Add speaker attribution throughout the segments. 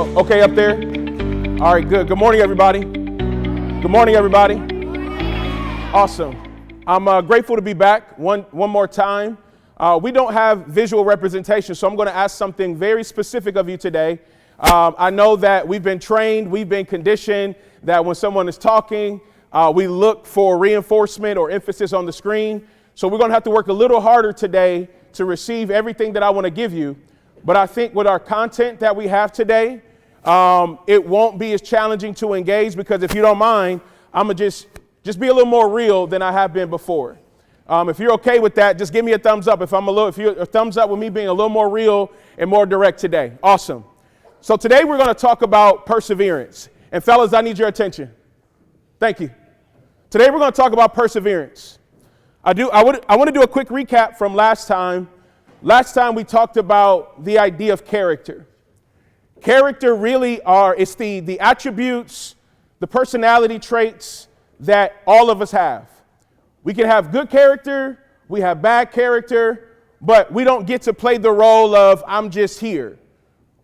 Speaker 1: Oh, okay, up there. All right, good. Good morning, everybody. Good morning, everybody. Awesome. I'm grateful to be back one more time. We don't have visual representation, so I'm going to ask something very specific of you today. I know that we've been trained, we've been conditioned that when someone is talking, we look for reinforcement or emphasis on the screen. So we're going to have to work a little harder today to receive everything that I want to give you. But I think with our content that we have today, it won't be as challenging to engage, because if you don't mind, I'm going to just be a little more real than I have been before. If you're okay with that, just give me a thumbs up. If you're a thumbs up with me being a little more real and more direct today. Awesome. So today we're going to talk about perseverance. And fellas, I need your attention. Thank you. Today we're going to talk about perseverance. I want to do a quick recap from last time. Last time we talked about the idea of character. Character really it's the attributes, the personality traits that all of us have. We can have good character, we have bad character, but we don't get to play the role of I'm just here.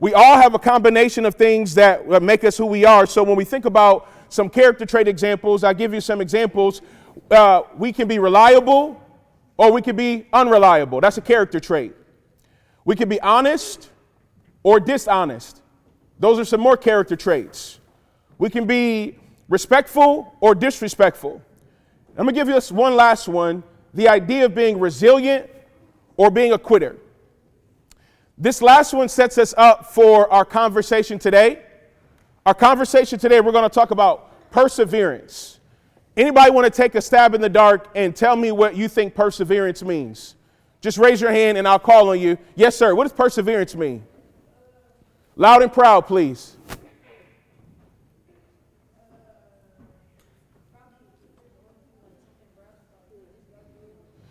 Speaker 1: We all have a combination of things that make us who we are. So when we think about some character trait examples, I'll give you some examples. We can be reliable or we can be unreliable. That's a character trait. We can be honest or dishonest. Those are some more character traits. We can be respectful or disrespectful. I'm going to give you this one last one, the idea of being resilient or being a quitter. This last one sets us up for our conversation today. Our conversation today, we're going to talk about perseverance. Anybody want to take a stab in the dark and tell me what you think perseverance means? Just raise your hand and I'll call on you. Yes, sir. What does perseverance mean? Loud and proud, please.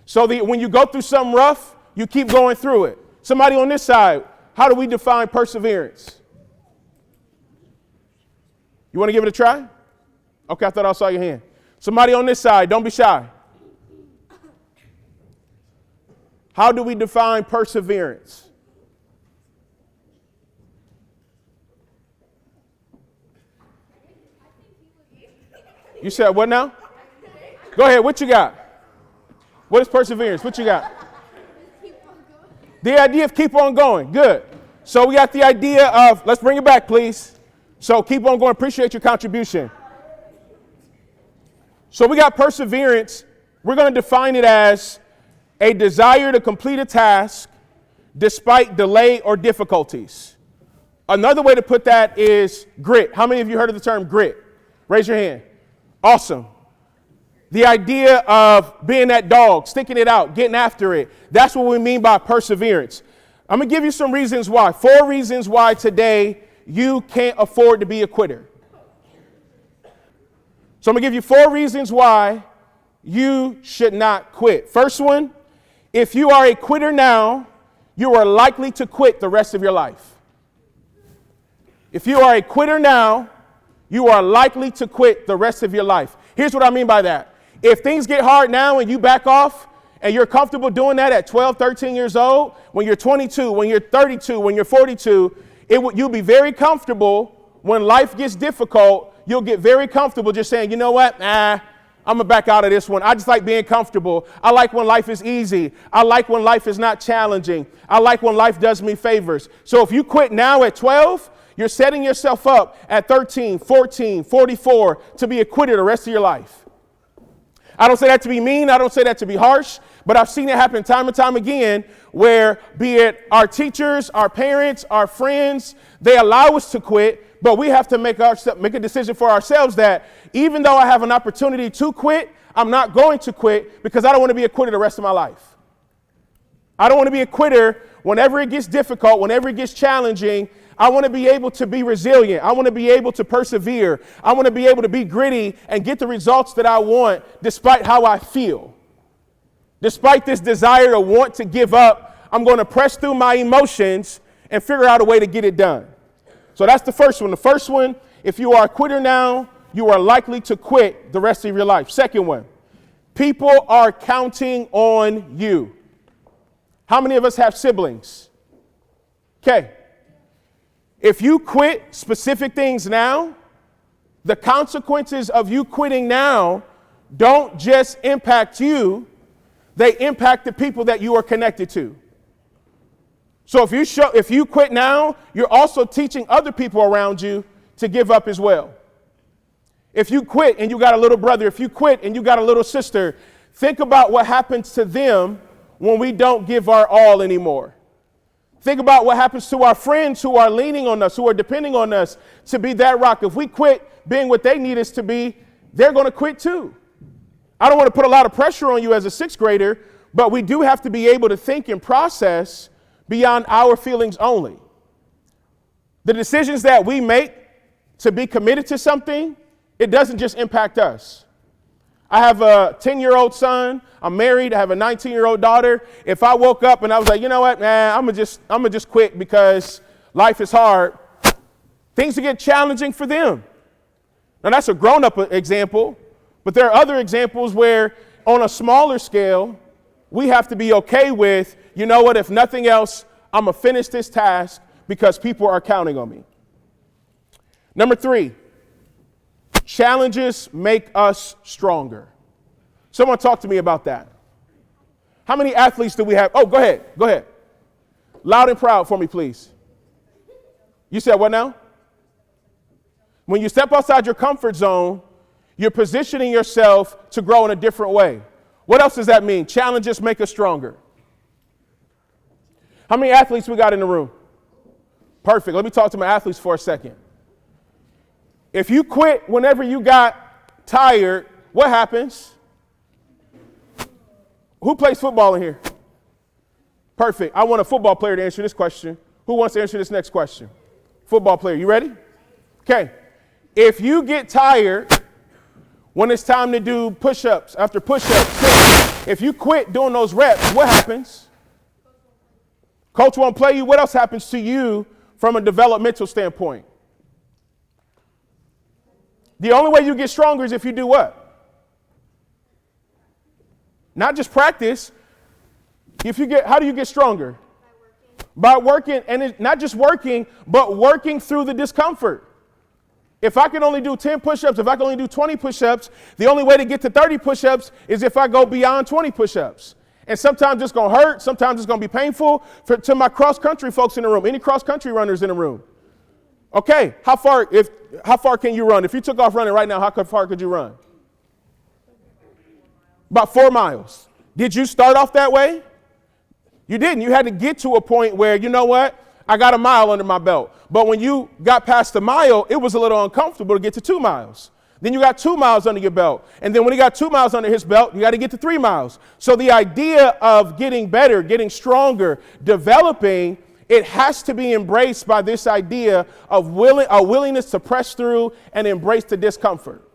Speaker 1: So when you go through something rough, you keep going through it. Somebody on this side, how do we define perseverance? You want to give it a try? Okay, I thought I saw your hand. Somebody on this side, don't be shy. How do we define perseverance? You said what now? Go ahead, what you got? What is perseverance? What you got? The idea of keep on going. Good. So we got the idea of, let's bring it back, please. So keep on going. Appreciate your contribution. So we got perseverance. We're going to define it as a desire to complete a task despite delay or difficulties. Another way to put that is grit. How many of you heard of the term grit? Raise your hand. Awesome. The idea of being that dog, sticking it out, getting after it. That's what we mean by perseverance. I'm going to give you some reasons why. 4 reasons why today you can't afford to be a quitter. So I'm going to give you 4 reasons why you should not quit. First one, if you are a quitter now, you are likely to quit the rest of your life. If you are a quitter now, you are likely to quit the rest of your life. Here's what I mean by that. If things get hard now and you back off and you're comfortable doing that at 12, 13 years old, when you're 22, when you're 32, when you're 42, you'll be very comfortable when life gets difficult. You'll get very comfortable just saying, you know what? I'm going to back out of this one. I just like being comfortable. I like when life is easy. I like when life is not challenging. I like when life does me favors. So if you quit now at 12, you're setting yourself up at 13, 14, 44 to be a quitter the rest of your life. I don't say that to be mean. I don't say that to be harsh, but I've seen it happen time and time again where, be it our teachers, our parents, our friends, they allow us to quit, but we have to make a decision for ourselves that even though I have an opportunity to quit, I'm not going to quit because I don't want to be a quitter the rest of my life. I don't want to be a quitter whenever it gets difficult, whenever it gets challenging. I want to be able to be resilient. I want to be able to persevere. I want to be able to be gritty and get the results that I want despite how I feel. Despite this desire to want to give up, I'm going to press through my emotions and figure out a way to get it done. So that's the first one. The first one, if you are a quitter now, you are likely to quit the rest of your life. Second one, people are counting on you. How many of us have siblings? Okay. If you quit specific things now, the consequences of you quitting now don't just impact you, they impact the people that you are connected to. So if you quit now, you're also teaching other people around you to give up as well. If you quit and you got a little brother, if you quit and you got a little sister, think about what happens to them when we don't give our all anymore. Think about what happens to our friends who are leaning on us, who are depending on us to be that rock. If we quit being what they need us to be, they're going to quit too. I don't want to put a lot of pressure on you as a sixth grader, but we do have to be able to think and process beyond our feelings only. The decisions that we make to be committed to something, it doesn't just impact us. I have a 10-year-old son. I'm married. I have a 19-year-old daughter. If I woke up and I was like, you know what, man, I'm gonna just quit because life is hard, things will get challenging for them. Now, that's a grown-up example, but there are other examples where on a smaller scale, we have to be okay with, you know what, if nothing else, I'm going to finish this task because people are counting on me. Number 3, challenges make us stronger. Someone talk to me about that. How many athletes do we have? Oh, go ahead. Loud and proud for me, please. You said what now? When you step outside your comfort zone, you're positioning yourself to grow in a different way. What else does that mean? Challenges make us stronger. How many athletes we got in the room? Perfect. Let me talk to my athletes for a second. If you quit whenever you got tired, what happens? Who plays football in here? Perfect. I want a football player to answer this question. Who wants to answer this next question? Football player. You ready? Okay. If you get tired when it's time to do push-ups after push-ups, if you quit doing those reps, what happens? Coach won't play you. What else happens to you from a developmental standpoint? The only way you get stronger is if you do what? Not just practice. How do you get stronger? By working, and it's not just working, but working through the discomfort. If I can only do 10 push-ups, if I can only do 20 push-ups, the only way to get to 30 push-ups is if I go beyond 20 push-ups. And sometimes it's going to hurt. Sometimes it's going to be painful. To my cross-country folks in the room, any cross-country runners in the room? Okay, how far can you run? If you took off running right now, how far could you run? About 4 miles. Did you start off that way? You didn't. You had to get to a point where, you know what? I got a mile under my belt. But when you got past the mile, it was a little uncomfortable to get to 2 miles. Then you got 2 miles under your belt. And then when he got 2 miles under his belt, you got to get to 3 miles. So the idea of getting better, getting stronger, developing, it has to be embraced by this idea of a willingness to press through and embrace the discomfort.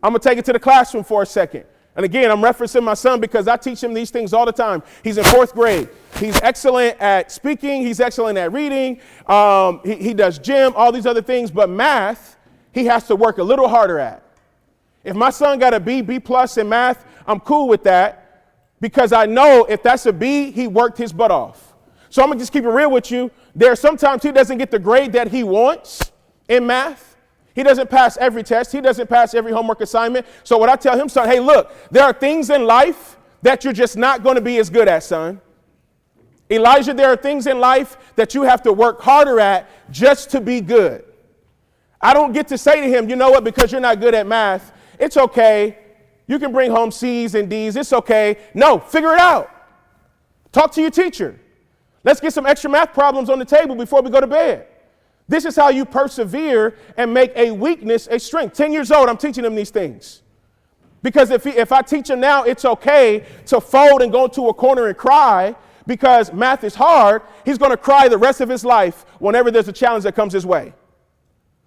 Speaker 1: I'm going to take it to the classroom for a second. And again, I'm referencing my son because I teach him these things all the time. He's in 4th grade. He's excellent at speaking. He's excellent at reading. He does gym, all these other things. But math, he has to work a little harder at. If my son got a B plus in math, I'm cool with that because I know if that's a B, he worked his butt off. So I'm going to just keep it real with you. There are sometimes he doesn't get the grade that he wants in math. He doesn't pass every test. He doesn't pass every homework assignment. So what I tell him, son, hey, look, there are things in life that you're just not going to be as good at, son. Elijah, there are things in life that you have to work harder at just to be good. I don't get to say to him, you know what, because you're not good at math, it's okay. You can bring home C's and D's. It's okay. No, figure it out. Talk to your teacher. Let's get some extra math problems on the table before we go to bed. This is how you persevere and make a weakness a strength. 10 years old, I'm teaching him these things. Because if I teach him now it's okay to fold and go into a corner and cry because math is hard, he's going to cry the rest of his life whenever there's a challenge that comes his way.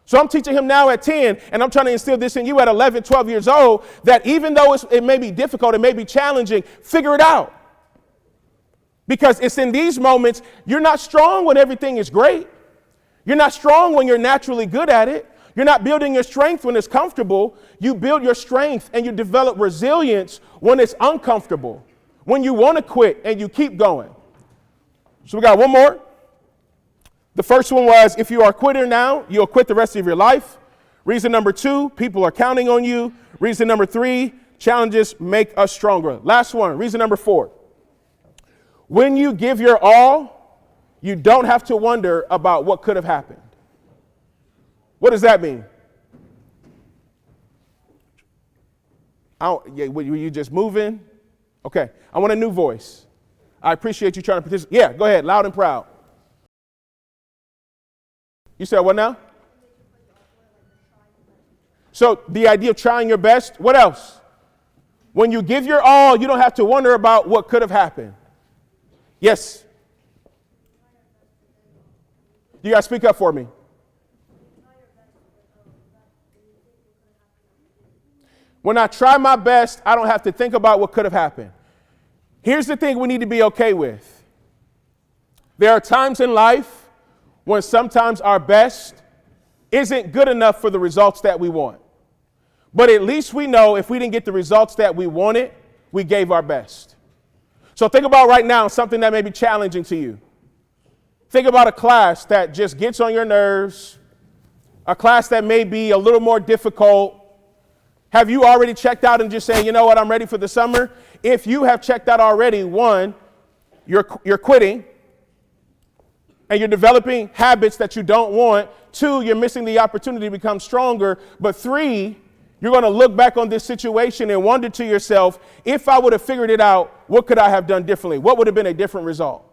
Speaker 1: So I'm teaching him now at 10, and I'm trying to instill this in you at 11, 12 years old, that even though it may be difficult, it may be challenging, figure it out. Because it's in these moments, you're not strong when everything is great. You're not strong when you're naturally good at it. You're not building your strength when it's comfortable. You build your strength and you develop resilience when it's uncomfortable, when you want to quit and you keep going. So we got one more. The first one was, if you are a quitter now, you'll quit the rest of your life. Reason number 2, people are counting on you. Reason number 3, challenges make us stronger. Last one, reason number 4. When you give your all, you don't have to wonder about what could have happened. What does that mean? Were you just moving? Okay, I want a new voice. I appreciate you trying to participate. Yeah, go ahead, loud and proud. You said what now? So the idea of trying your best. What else? When you give your all, you don't have to wonder about what could have happened. Yes. You got to speak up for me. When I try my best, I don't have to think about what could have happened. Here's the thing we need to be okay with. There are times in life when sometimes our best isn't good enough for the results that we want. But at least we know if we didn't get the results that we wanted, we gave our best. So think about right now something that may be challenging to you. Think about a class that just gets on your nerves, a class that may be a little more difficult. Have you already checked out and just saying, you know what, I'm ready for the summer? If you have checked out already, 1, you're quitting and you're developing habits that you don't want. 2, you're missing the opportunity to become stronger. But 3, you're going to look back on this situation and wonder to yourself, if I would have figured it out, what could I have done differently? What would have been a different result?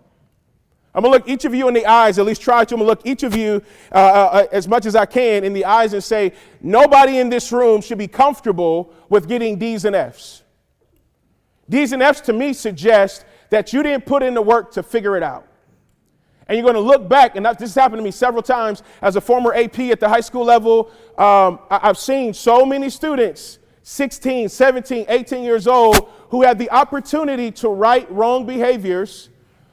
Speaker 1: I'm going to look each of you in the eyes, at least try to. I'm going to look each of you as much as I can in the eyes and say, nobody in this room should be comfortable with getting D's and F's. D's and F's to me suggest that you didn't put in the work to figure it out. And you're going to look back, and this has happened to me several times as a former AP at the high school level. I've seen so many students, 16, 17, 18 years old, who had the opportunity to right wrong behaviors,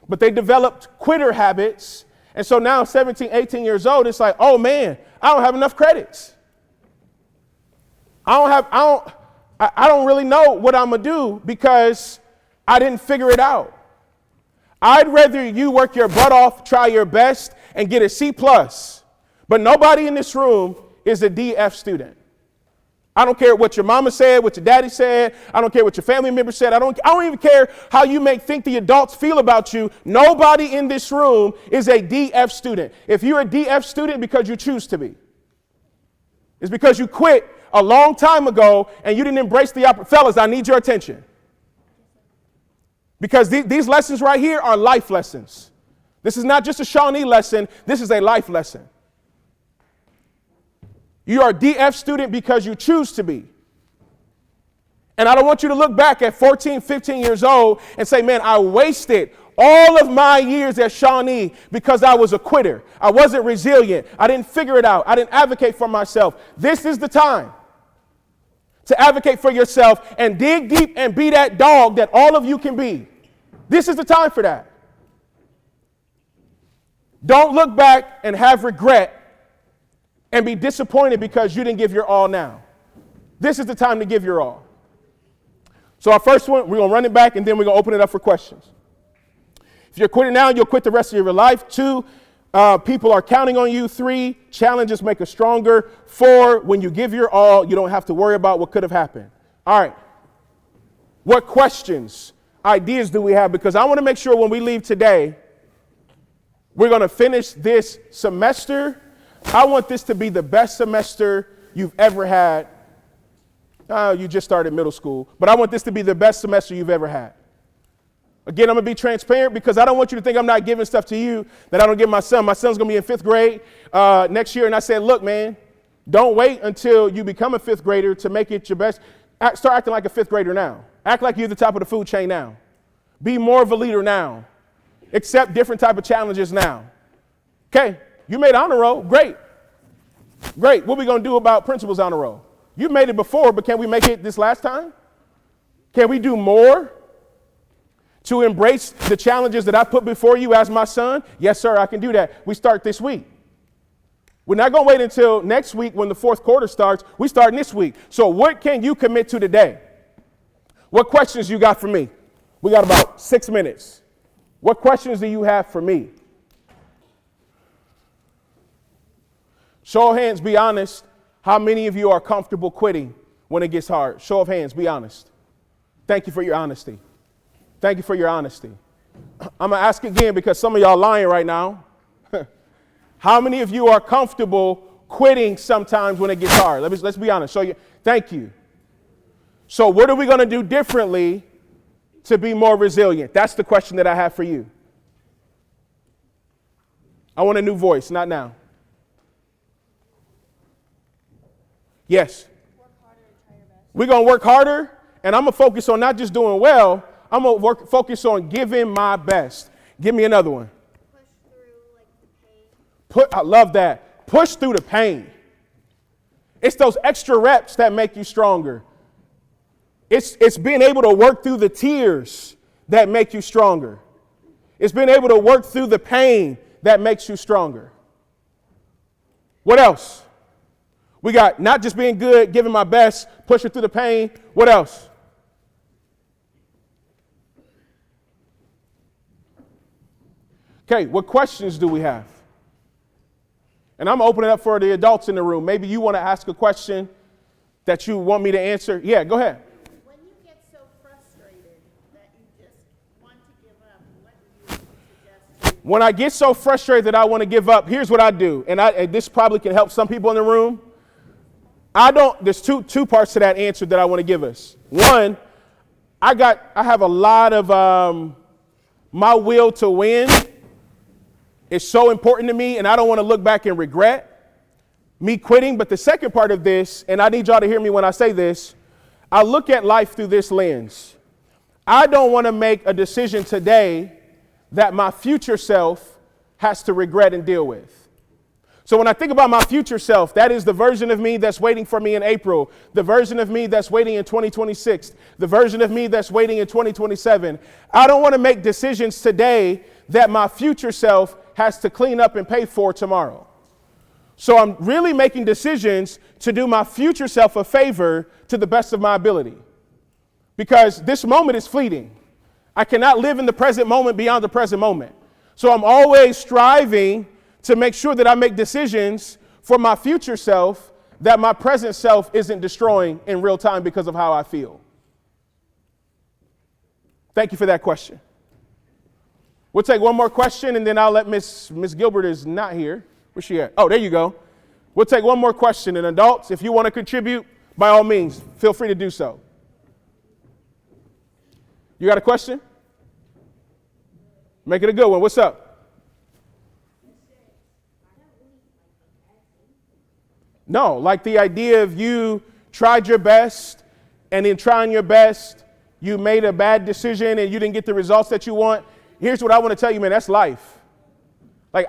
Speaker 1: but they developed quitter habits. And so now 17, 18 years old, it's like, oh man, I don't have enough credits. I don't really know what I'm going to do because I didn't figure it out. I'd rather you work your butt off, try your best, and get a C+. But nobody in this room is a DF student. I don't care what your mama said, what your daddy said. I don't care what your family member said. I don't even care how you may think the adults feel about you. Nobody in this room is a DF student. If you're a DF student, because you choose to be. It's because you quit a long time ago and you didn't embrace the opportunity. Fellas, I need your attention. Because these lessons right here are life lessons. This is not just a Shawnee lesson. This is a life lesson. You are a DF student because you choose to be. And I don't want you to look back at 14, 15 years old and say, man, I wasted all of my years at Shawnee because I was a quitter. I wasn't resilient. I didn't figure it out. I didn't advocate for myself. This is the time to advocate for yourself and dig deep and be that dog that all of you can be. This is the time for that. Don't look back and have regret and be disappointed because you didn't give your all now. This is the time to give your all. So our first one, we're going to run it back and then we're going to open it up for questions. If you're quitting now, you'll quit the rest of your life. 2, people are counting on you. 3, challenges make us stronger. 4, when you give your all, you don't have to worry about what could have happened. All right. What questions, ideas do we have? Because I want to make sure when we leave today, we're going to finish this semester. I want this to be the best semester you've ever had. You just started middle school, but I want this to be the best semester you've ever had. Again, I'm going to be transparent because I don't want you to think I'm not giving stuff to you that I don't give my son. My son's going to be in 5th grade next year. And I said, look, man, don't wait until you become a 5th grader to make it your best. Start acting like a 5th grader now. Act like you're at the top of the food chain now. Be more of a leader now. Accept different type of challenges now. Okay, you made honor roll. Great. Great. What are we going to do about principals honor roll? You made it before, but can we make it this last time? Can we do more to embrace the challenges that I put before you as my son? Yes, sir, I can do that. We start this week. We're not going to wait until next week when the 4th quarter starts. We start this week. So what can you commit to today? What questions you got for me? We got about 6 minutes. What questions do you have for me? Show of hands, be honest. How many of you are comfortable quitting when it gets hard? Show of hands, be honest. Thank you for your honesty. Thank you for your honesty. I'm going to ask again because some of y'all lying right now. How many of you are comfortable quitting sometimes when it gets hard? Let's be honest. Thank you. So what are we going to do differently to be more resilient? That's the question that I have for you. I want a new voice, not now. Yes. We're going to work harder, and I'm going to focus on not just doing well, I'm going to focus on giving my best. Give me another one.
Speaker 2: Push through the pain.
Speaker 1: I love that. Push through the pain. It's those extra reps that make you stronger. It's being able to work through the tears that make you stronger. It's being able to work through the pain that makes you stronger. What else? We got not just being good, giving my best, pushing through the pain. What else? Okay, what questions do we have? And I'm opening up for the adults in the room. Maybe you want to ask a question that you want me to answer. Yeah, go ahead.
Speaker 2: When you get so frustrated that you just want to give up, what do you suggest?
Speaker 1: When I get so frustrated that I want to give up, here's what I do. And this probably can help some people in the room. There's two parts to that answer that I want to give us. One, I have a lot of my will to win. It's so important to me, and I don't want to look back and regret me quitting. But the second part of this, and I need y'all to hear me when I say this, I look at life through this lens. I don't want to make a decision today that my future self has to regret and deal with. So when I think about my future self, that is the version of me that's waiting for me in April, the version of me that's waiting in 2026, the version of me that's waiting in 2027. I don't want to make decisions today that my future self has to clean up and pay for tomorrow. So I'm really making decisions to do my future self a favor to the best of my ability. Because this moment is fleeting. I cannot live in the present moment beyond the present moment. So I'm always striving to make sure that I make decisions for my future self that my present self isn't destroying in real time because of how I feel. Thank you for that question. We'll take one more question, and then I'll let Miss Gilbert is not here. Where's she at? Oh, there you go. We'll take one more question. And adults, if you want to contribute, by all means, feel free to do so. You got a question? Make it a good one. What's up? No, like the idea of you tried your best, and in trying your best, you made a bad decision and you didn't get the results that you want. Here's what I want to tell you, man, that's life. Like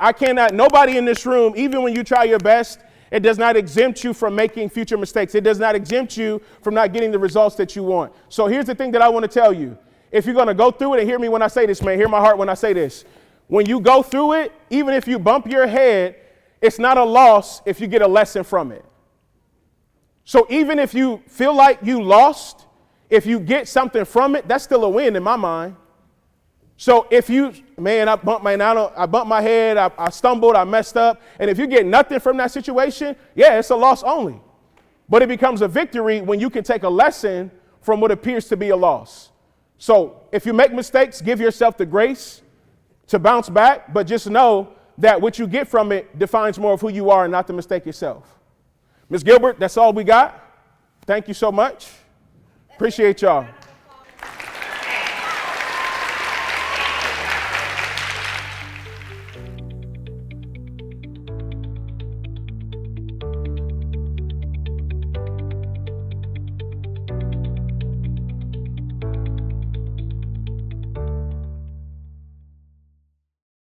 Speaker 1: nobody in this room, even when you try your best, it does not exempt you from making future mistakes. It does not exempt you from not getting the results that you want. So here's the thing that I want to tell you. If you're going to go through it, and hear me when I say this, man, hear my heart when I say this. When you go through it, even if you bump your head, it's not a loss if you get a lesson from it. So even if you feel like you lost, if you get something from it, that's still a win in my mind. So if I bumped my head, I stumbled, I messed up. And if you get nothing from that situation, yeah, it's a loss only. But it becomes a victory when you can take a lesson from what appears to be a loss. So if you make mistakes, give yourself the grace to bounce back, but just know that what you get from it defines more of who you are and not the mistake yourself. Ms. Gilbert, that's all we got. Thank you so much. Appreciate y'all.